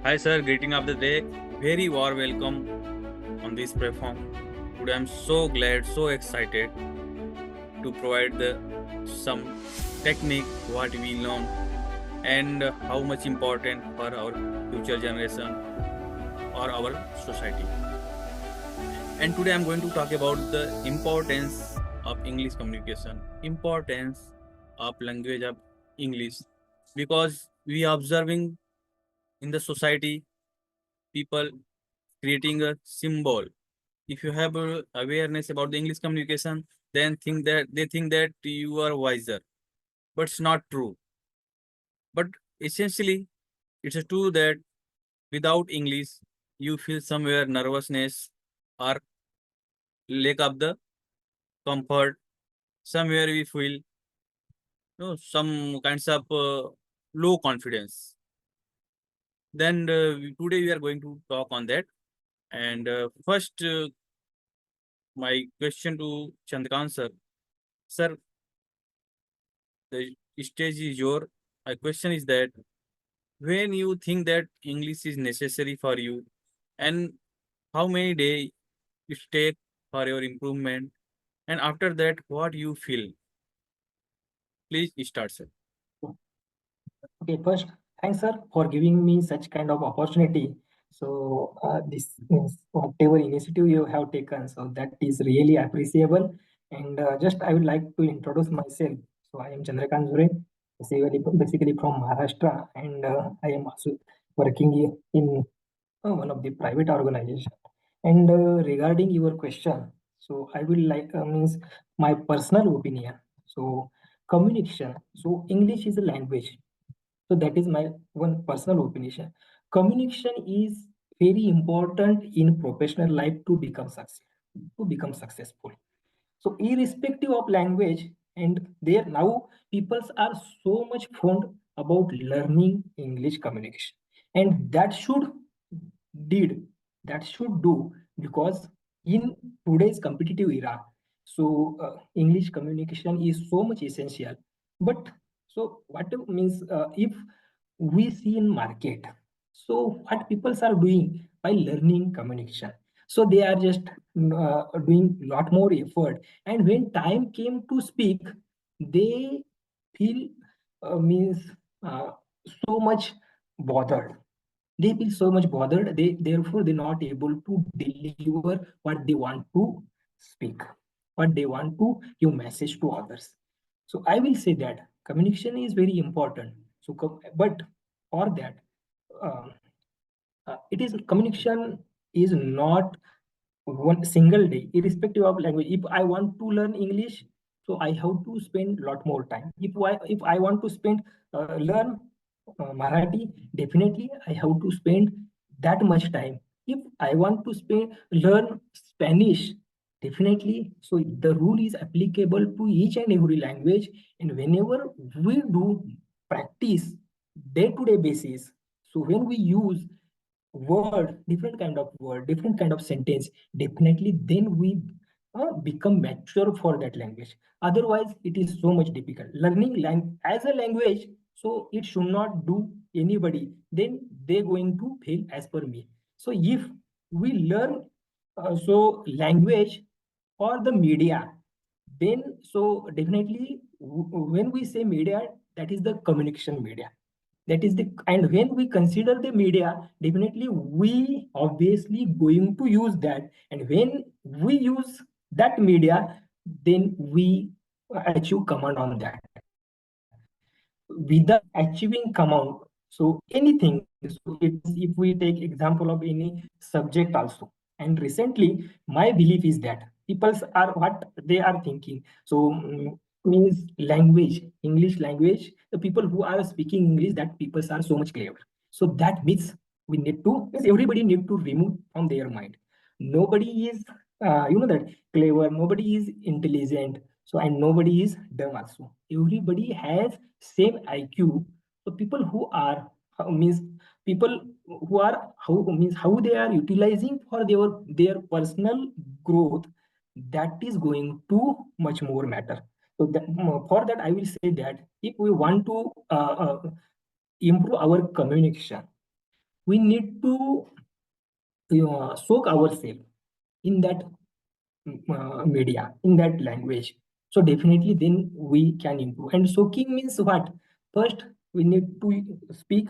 Hi sir, greeting of the day. Very warm welcome on this platform. Today I'm so glad, so excited to provide some technique what we learn and how much important for our future generation or our society. And today I'm going to talk about the importance of English communication, importance of language of English, because we are observing in the society people creating a symbol. If you have awareness about the English communication, then they think that you are wiser, but it's not true. But essentially, it's true that without English, you feel somewhere nervousness or lack of the comfort. Somewhere we feel some kinds of low confidence. Then today we are going to talk on that. And first, my question to Chandrakant sir. Sir, the stage is your. My question is that when you think that English is necessary for you, and how many days it take for your improvement, and after that, what you feel? Please start, sir. Okay, first, thanks, sir, for giving me such kind of opportunity. So, this means whatever initiative you have taken, so that is really appreciable. And just I would like to introduce myself. So, I am Chandrakant Zure, basically from Maharashtra, and I am also working in one of the private organization. And regarding your question, so I will like means my personal opinion. So, communication. So, English is a language, so that is my one personal opinion. Communication is very important in professional life to become successful. So irrespective of language, and there now people are so much fond about learning English communication, and did that should do, because in today's competitive era, so English communication is so much essential. But so what means, if we see in market, so what people are doing by learning communication, so they are just doing lot more effort, and when time came to speak, they feel means uh, so much bothered. They feel so much bothered, they therefore they're not able to deliver what they want to speak, what they want to give message to others. So I will say that communication is very important. So but for that, um, it is communication is not one single day, irrespective of language. If I want to learn English, so I have to spend a lot more time. If I want to spend learn Marathi, definitely I have to spend that much time. If I want to spend learn Spanish, definitely, so the rule is applicable to each and every language. And whenever we do practice day to day basis, so when we use different kind of sentence, definitely then we become mature for that language. Otherwise, it is so much difficult. Learning as a language, so it should not do anybody. Then they're going to fail as per me. So if we learn so language or the media, then so definitely when we say media, that is the communication media, that is the, and when we consider the media, definitely we obviously going to use that, and when we use that media, then we achieve command on that. Without achieving command, so anything, so it is, if we take example of any subject also. And recently my belief is that people are what they are thinking, so means language, English language, the people who are speaking English, that people are so much clever. So that means we need to, means everybody need to remove from their mind. Nobody is that clever, nobody is intelligent, so and nobody is dumb also. Everybody has same IQ. So people who are means people who are how means how they are utilizing for their personal growth, that is going to much more matter. So that, for that I will say that if we want to improve our communication, we need to soak ourselves in that media, in that language. So definitely then we can improve. And soaking means what? First, we need to speak,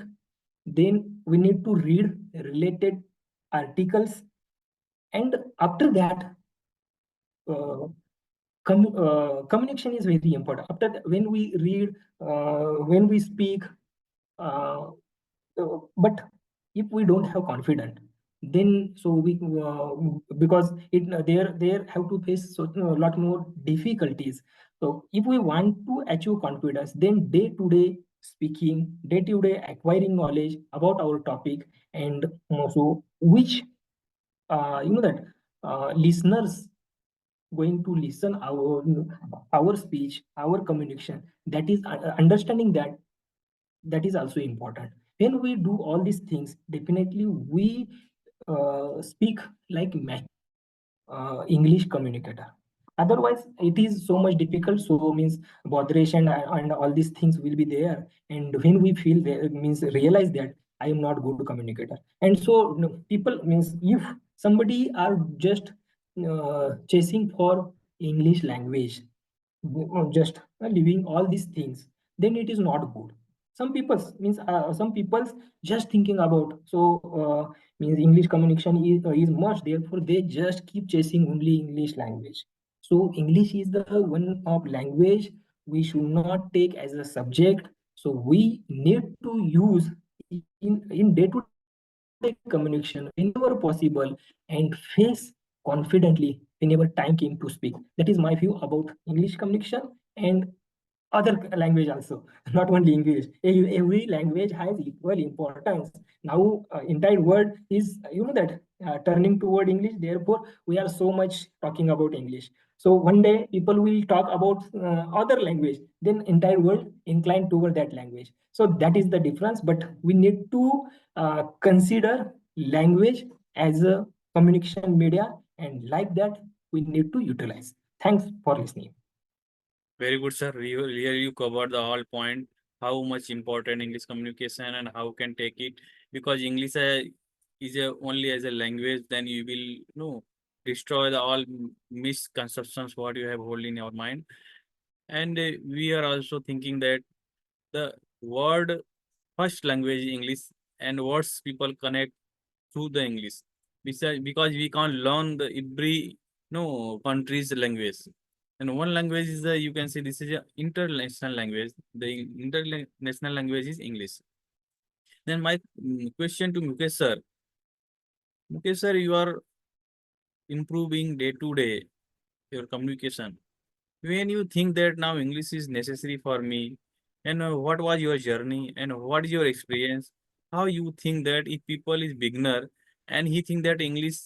then we need to read related articles, and after that, uh, communication is very important. After that, when we read, when we speak, uh, but if we don't have confidence, then so we because it there have to face so, a lot more difficulties. So if we want to achieve confidence, then day to day speaking, day to day acquiring knowledge about our topic, and also which that listeners going to listen our speech, our communication, that is understanding that, that is also important. When we do all these things, definitely we speak like English communicator. Otherwise, it is so much difficult. So means botheration and all these things will be there. And when we feel that, means realize that I am not good communicator. And so people means if somebody are just chasing for English language, just living all these things, then it is not good. Some people means some people just thinking about so means English communication is much, therefore they just keep chasing only English language. So English is the one of language we should not take as a subject. So we need to use in day-to-day communication whenever possible, and face confidently whenever time came to speak. That is my view about English communication. And other language also, not only English. Every language has equal importance. Now entire world is that turning toward English, therefore we are so much talking about English. So one day people will talk about other language, then entire world inclined toward that language. So that is the difference. But we need to consider language as a communication media, and like that we need to utilize. Thanks for listening. Very good, sir. You covered the all point, how much important English communication and how can take it, because English is only as a language, then you will destroy the all misconceptions what you have hold in your mind. And we are also thinking that the word first language is English, and words people connect through the English. Besides, because we can't learn the every country's language. And one language is you can say this is an international language. The international language is English. Then my question to Mukesh sir. Mukesh sir, you are improving day to day your communication. When you think that now English is necessary for me, and what was your journey and what is your experience? How you think that if people is beginner and he think that English,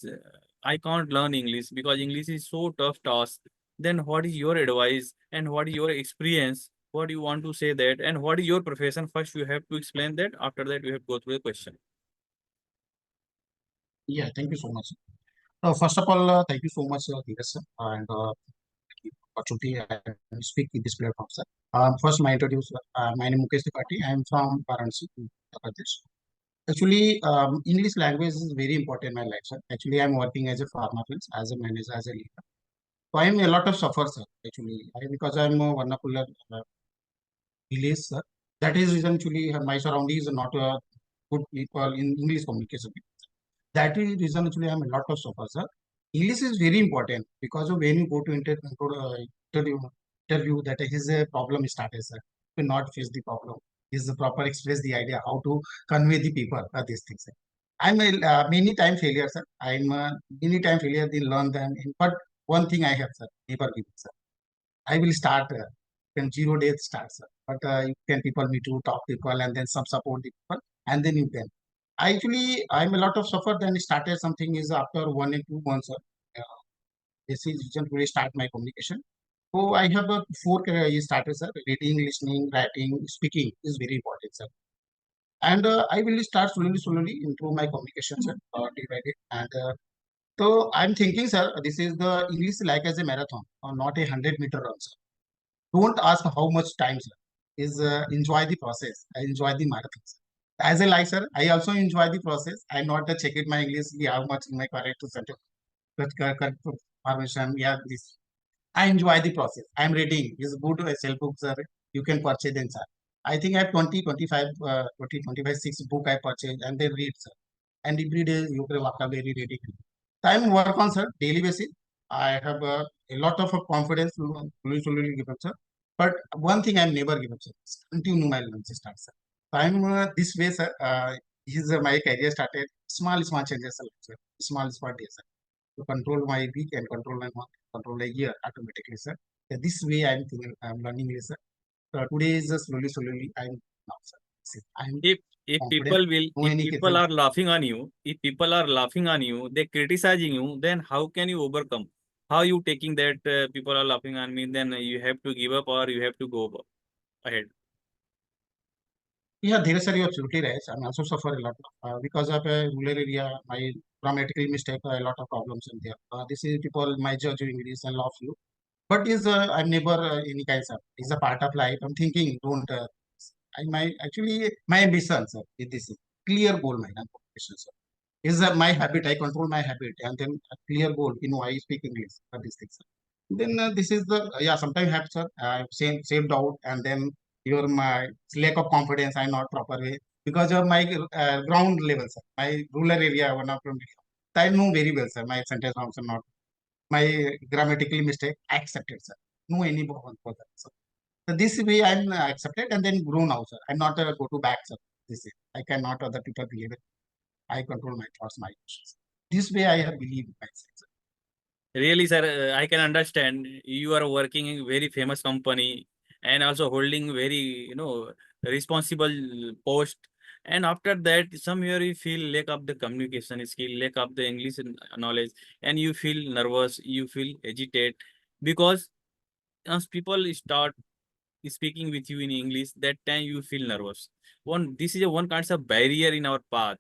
I can't learn English because English is so tough task, then what is your advice and what is your experience? What you want to say that, and what is your profession? First you have to explain that, after that you have to go through the question. Yeah, thank you so much. First of all, thank you so much, Dheeraj sir, and opportunity and speak in this platform, sir. First, my introduce. My name is Mukesh Tripathi. I am from Varanasi, Uttar Pradesh. Actually, English language is very important in my life, sir. Actually, I am working as a pharmacist, as a manager, as a leader. So I am a lot of suffer, sir. Actually, because I am a vernacular village, sir. That is reason actually my surrounding is not good people in English communication. That is reason actually I'm a lot of suffer, sir. English is very important because of when you go to interview, interview that his problem started, sir. You not face the problem. Is the proper express the idea how to convey the people these things. Sir. I'm a many time failure, sir. I'm many time failure. They learn them, but one thing I have, sir, never give up, sir. I will start when 0 days starts, sir. But you can people need to talk people and then some support the people and then you can. Actually, I'm a lot of suffer. Then started something is after 1 and 2 months. This is reason to start my communication. So I have a four started, sir. Reading, listening, writing, speaking is very important, sir. And I will start slowly improve my communication, sir. Divided and so I'm thinking, sir. This is the English like as a marathon or not a 100-meter run, sir. Don't ask how much time, sir. Is enjoy the process. I enjoy the marathon, sir. As a like, sir, I also enjoy the process. I not check it my English, how much in my correct center, correct information. Yeah, this. I enjoy the process. I'm reading. It's good self books, sir. You can purchase them, sir. I think I have 20, 25, 20, 25, 6 book I purchase and they read, sir. And every day you can vocabulary reading. So I'm work on, sir, daily basis. I have a lot of confidence, slowly given, sir. But one thing I'm never given, sir. Continue my learning start, sir. So I'm this way, sir. Is my career started small changes, sir. Small days, sir. To control my week and control my month, control my year automatically, sir. So this way I'm thinking, I'm learning this, sir. Today is slowly I'm now, sir. See, I'm If confident. people will, No if any people question. are laughing on you, if people are laughing on you, they criticizing you, then how can you overcome? How you taking that people are laughing on me, then you have to give up or you have to go ahead. Yeah, there is a absolutely right. I'm also suffer a lot because of a rural area. My grammatically mistake a lot of problems in there. This is people my judge English and laugh you. But is I'm never any kinds of. It's a part of life. I'm thinking don't. I my actually my ambition, sir. Is this is clear goal, my ambition, sir. Is my habit. I control my habit, and then a clear goal. You know, I speak English. These things. Then this is the yeah. Sometimes have sir. Saved out, and then your my lack of confidence. I'm not proper way because of my ground level, sir. My rural area, one of them. I know very well, sir. My sentence also not my grammatically mistake. I accepted, sir. No any one for that, sir. So this way I'm accepted and then grow now, sir. I'm not go to back, sir. This is I cannot other people behave. I control my thoughts, my emotions. This way I have believed myself, sir. Really, sir, I can understand you are working in very famous company and also holding very, responsible post. And after that, somewhere you feel lack of the communication skill, lack of the English knowledge, and you feel nervous, you feel agitated because as people start speaking with you in English, that time you feel nervous. This is a one kind of barrier in our path.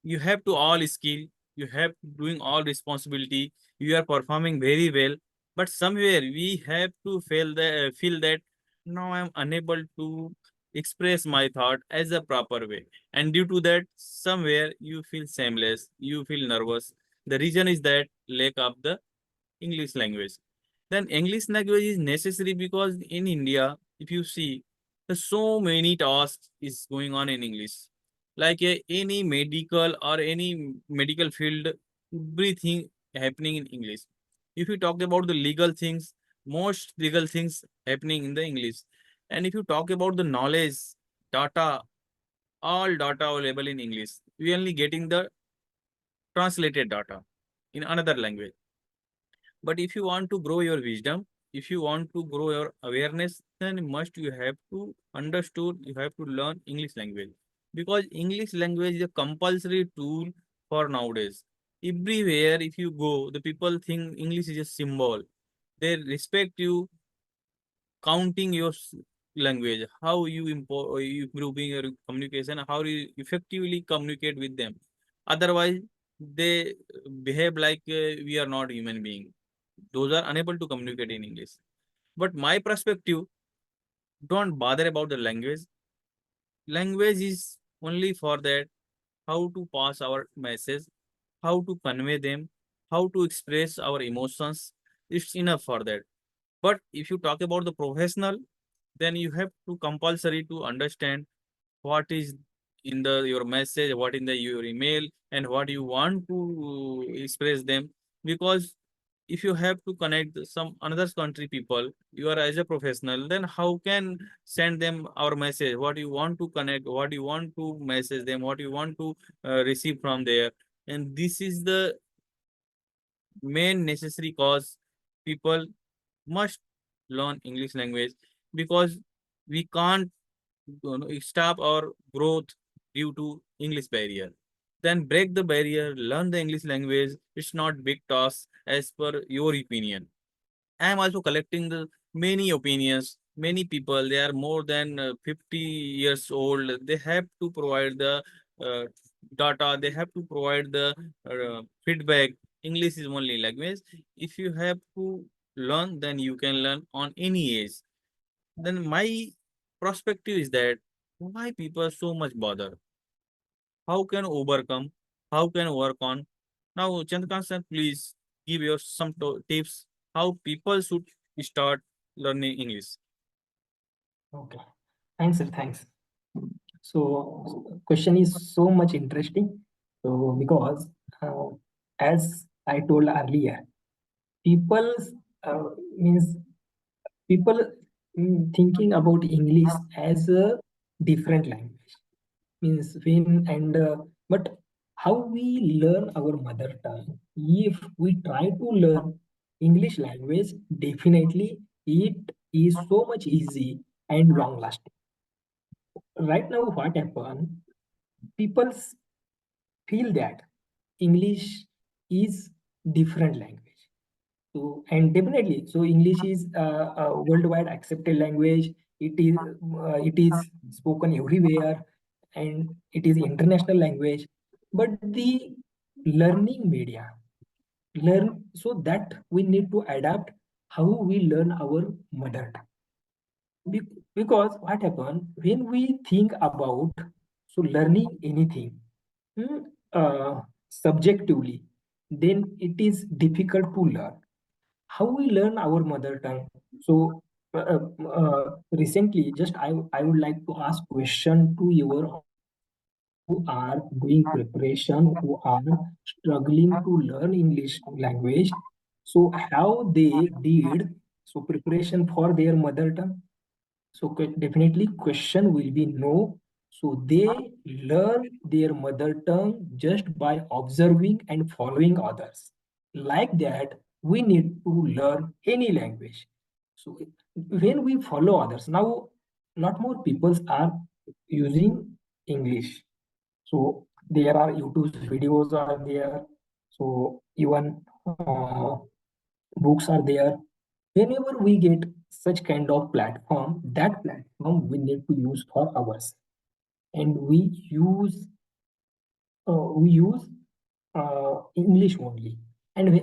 You have to all skill, you have doing all responsibility, you are performing very well, but somewhere we have to feel that now I'm unable to express my thought as a proper way, and due to that somewhere you feel shameless, you feel nervous. The reason is that lack of the English language. Then English language is necessary because in India, if you see, there's so many tasks is going on in English. Like any medical or any medical field, everything happening in English. If you talk about the legal things, most legal things happening in the English. And if you talk about the knowledge, data, all data available in English. We only getting the translated data in another language. But if you want to grow your wisdom, if you want to grow your awareness, then must you have to understood, you have to learn English language. Because English language is a compulsory tool for nowadays. Everywhere, if you go, the people think English is a symbol. They respect you counting your language, how you improving your communication, how you effectively communicate with them. Otherwise, they behave like we are not human being. Those are unable to communicate in English. But my perspective, don't bother about the language. Language is only for that how to pass our message, how to convey them, how to express our emotions. It's enough for that. But if you talk about the professional, then you have to compulsory to understand what is in the your message, what in the your email, and what you want to express them. Because if you have to connect some another country people, you are as a professional, then how can send them our message? What you want to connect, what you want to message them, what you want to receive from there. And this is the main necessary cause people must learn English language because we can't stop our growth due to English barrier. Then break the barrier, learn the English language. It's not big task as per your opinion. I am also collecting the many opinions. Many people, they are more than 50 years old. They have to provide the uh, data. They have to provide the feedback. English is only language. If you have to learn, then you can learn on any age. Then my perspective is that Why people so much bother? How can overcome? How can work on? Now, Chandrakant sir, please give your some tips how people should start learning English. Okay. Thanks, sir. Thanks. So question is so much interesting. So because uh, as I told earlier, people means people thinking about English as a different language means when and but how we learn our mother tongue. If we try to learn English language, definitely it is so much easy and long lasting. Right now, what happened? People feel that English is different language. So and definitely, so English is a worldwide accepted language. It is spoken everywhere, and it is international language. But the learning media learn so that we need to adapt how we learn our mother tongue. Because what happened when we think about so learning anything hmm, uh, subjectively, then it is difficult to learn. How we learn our mother tongue? So recently, just I would like to ask question to your audience who are doing preparation, who are struggling to learn English language. So how they did so preparation for their mother tongue? So definitely question will be no. So they learn their mother tongue just by observing and following others. Like that, we need to learn any language. So when we follow others, now lot more people are using English. So there are YouTube videos are there. So even books are there. Whenever we get such kind of platform, that platform we need to use for ours, and we use English only. And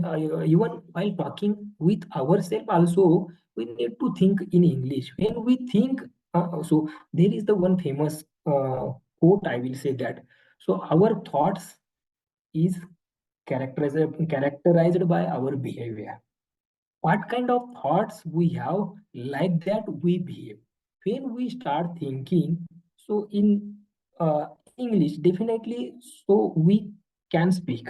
even while talking with ourselves also, we need to think in English. When we think, so there is the one famous quote I will say that. So our thoughts is characterized by our behavior. What kind of thoughts we have, like that we behave. When we start thinking so in English, definitely, so we can speak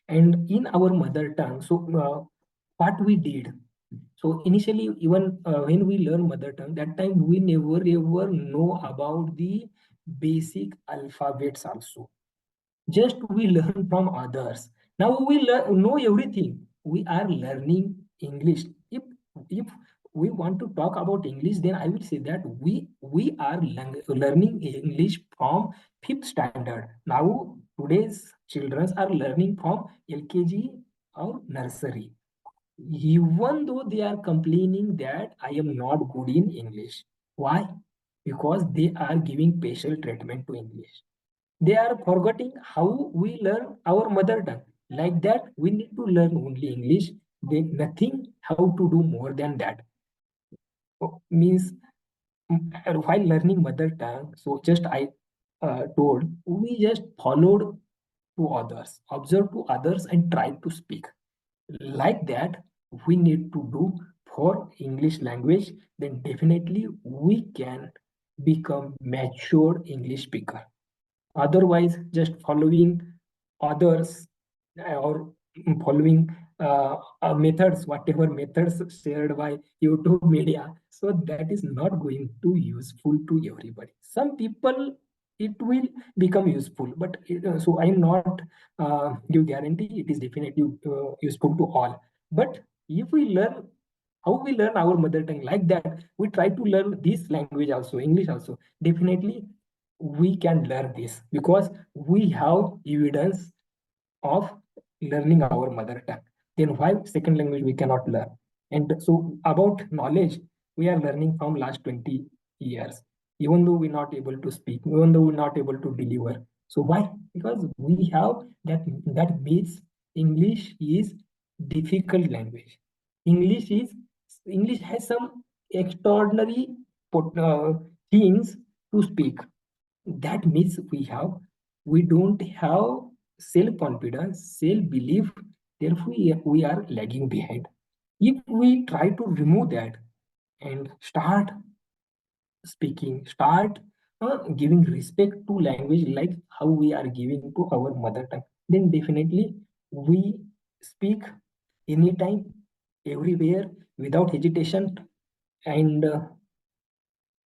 and in our mother tongue. So what we did, so initially, even when we learn mother tongue, that time we never ever know about the basic alphabets also. Just we learn from others. Now we know everything. We are learning English. If we want to talk about English, then I will say that we are learning English from fifth standard. Now today's children are learning from LKG or nursery, even though they are complaining that I am not good in English. Why? Because they are giving special treatment to English. They are forgetting how we learn our mother tongue. Like that, we need to learn only English. Then nothing how to do more than that. Means while learning mother tongue, so just I told, we just followed to others, observe to others, and try to speak. Like that, we need to do for English language. Then definitely we can become mature English speaker. Otherwise, just following others or following methods, whatever methods shared by YouTube media, so that is not going to useful to everybody. Some people it will become useful, but so I'm not give guarantee it is definitely useful to all. But if we learn how we learn our mother tongue, like that we try to learn this language also, English also, definitely we can learn this because we have evidence of learning our mother tongue. Then why second language we cannot learn? And so about knowledge, we are learning from last 20 years, even though we're not able to speak, even though we're not able to deliver. So why? Because we have that means English is difficult language. English is English has some extraordinary things to speak. That means we don't have self-confidence, self-belief, therefore we are lagging behind. If we try to remove that and start speaking, start giving respect to language like how we are giving to our mother tongue, then definitely we speak anytime, everywhere, without hesitation, and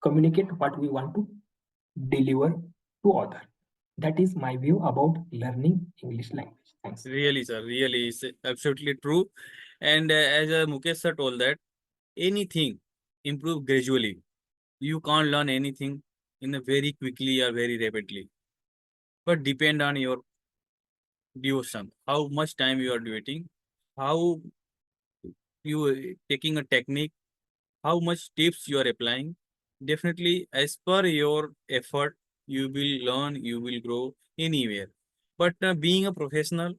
communicate what we want to deliver to other. That is my view about learning English language. Thanks. Really, sir. Really, it's absolutely true. And as Mukesh sir told that anything improve gradually. You can't learn anything in a very quickly or very rapidly, but depend on your devotion. How much time you are devoting, how you taking a technique, how much tips you are applying. Definitely, as per your effort, you will learn, you will grow anywhere. But being a professional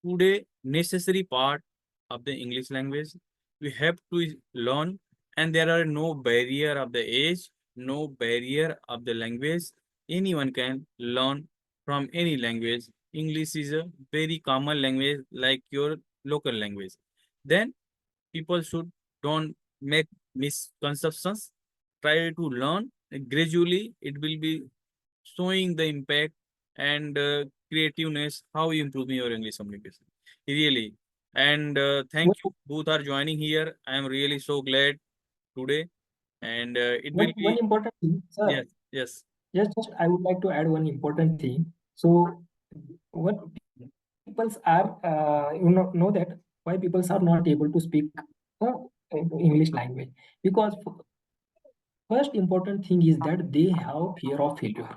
today, necessary part of the English language, we have to learn, and there are no barrier of the age, no barrier of the language. Anyone can learn from any language. English is a very common language like your local language. Then people should don't make misconceptions. Try to learn gradually. It will be showing the impact and creativeness how you improving your English communication. Really. And thank you both are joining here. I am really so glad today. And it will One be important thing, yes, sir. yes, Just I would like to add one important thing. So, what peoples are, know that why peoples are not able to speak uh, English language, because first important thing is that they have fear of failure.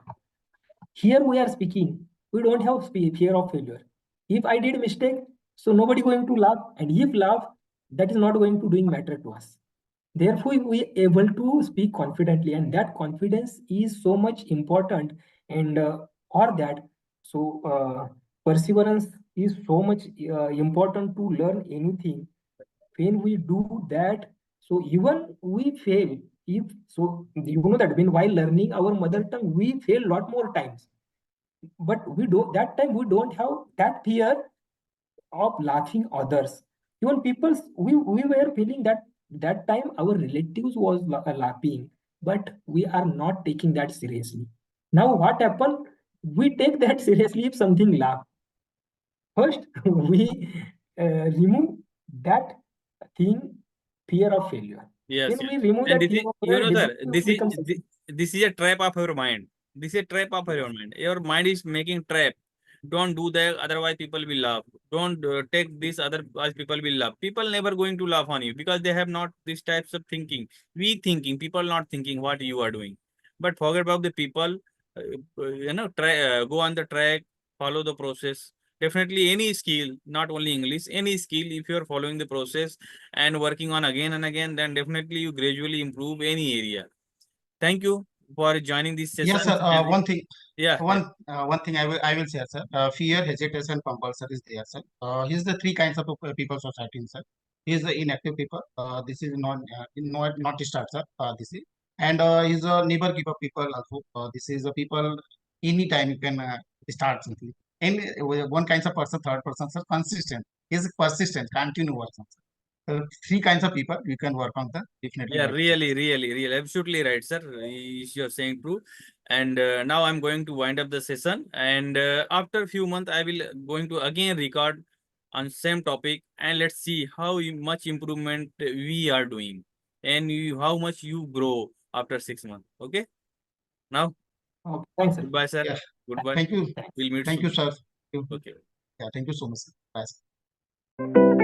Here we are speaking, we don't have fear of failure. If I did mistake, so nobody going to laugh, and if laugh, that is not going to doing matter to us. Therefore we able to speak confidently, and that confidence is so much important. And for that, so perseverance is so much important to learn anything. When we do that, so even we fail, if so, you know that when while learning our mother tongue we fail lot more times, but we do that time we don't have that fear of laughing others. Even people, we were feeling that that time our relatives was laughing, but we are not taking that seriously. Now what happened, we take that seriously if something laugh. First we remove that thing, fear of failure. yes, When yes. we remove And that this fear is, of you failure, know, sir, definitely we become successful. this is a trap of your mind. This is a trap of your Yes. mind. Your mind is making trap. Don't do that, otherwise people will laugh. Don't take this, otherwise people will laugh. People never going to laugh on you because they have not these types of thinking. We thinking, people not thinking what you are doing. But forget about the people. Try go on the track, follow the process. Definitely any skill, not only English, any skill. If you are following the process and working on again and again, then definitely you gradually improve any area. Thank you for joining this Yes, session. sir. Yeah, yeah. One thing I will say, sir. Fear, hesitation, compulsion is there, sir. Here's the three kinds of people society, sir. He's the inactive people. This is not start, sir. This is and he's a never give up people also. This is a people anytime you can start something. And one kinds of person, third person, sir, consistent. He's persistent, continue work. Three kinds of people you can work on the definitely Yeah, get result. really, really, really, absolutely right, sir. You're saying true. And now I'm going to wind up the session. And after a few months, I will going to again record on same topic, and let's see how much improvement we are doing, and how much you grow after 6 months. Okay. Now, Okay, thanks, sir. goodbye, sir. Yes. Goodbye. Thank you. Thanks. We'll meet Thank you, soon. sir. Okay. Yeah, thank you so much, sir. Bye.